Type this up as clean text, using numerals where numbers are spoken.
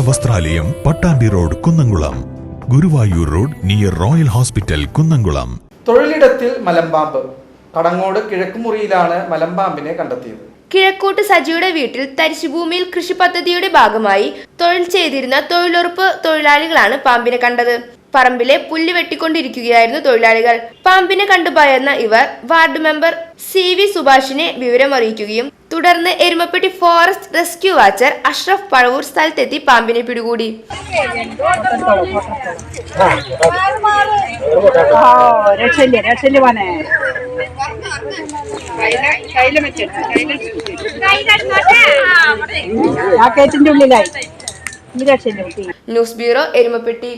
വസ്ത്രാലയം, Pattambi road, Kunnamkulam. Guruvayur road near Royal Hospital, Kunnamkulam. തൊഴിലിടത്തിൽ മലമ്പാമ്പ്. കടങ്ങോട് കിഴക്കുമുറിയിലാണ് മലമ്പാമ്പിനെ കണ്ടെത്തിയത്. കിഴക്കോട്ട് സജിയുടെ വീട്ടിൽ തരിശുഭൂമിയിൽ കൃഷി പദ്ധതിയുടെ ഭാഗമായി തൊഴിൽ ചെയ്തിരുന്ന തൊഴിലുറപ്പ് തൊഴിലാളികളാണ് പാമ്പിനെ കണ്ടത്. പറമ്പിലെ പുല്ല് വെട്ടിക്കൊണ്ടിരിക്കുകയായിരുന്നു തൊഴിലാളികൾ. പാമ്പിനെ കണ്ടു ഭയന്ന ഇവർ വാർഡ് മെമ്പർ CV സുഭാഷിനെ വിവരമറിയിക്കുകയും തുടർന്ന് Erumapetty forest rescue watcher Ashraf Pazhavoor സ്ഥലത്തെത്തി പാമ്പിനെ പിടികൂടി. News bureau, Erumapetty.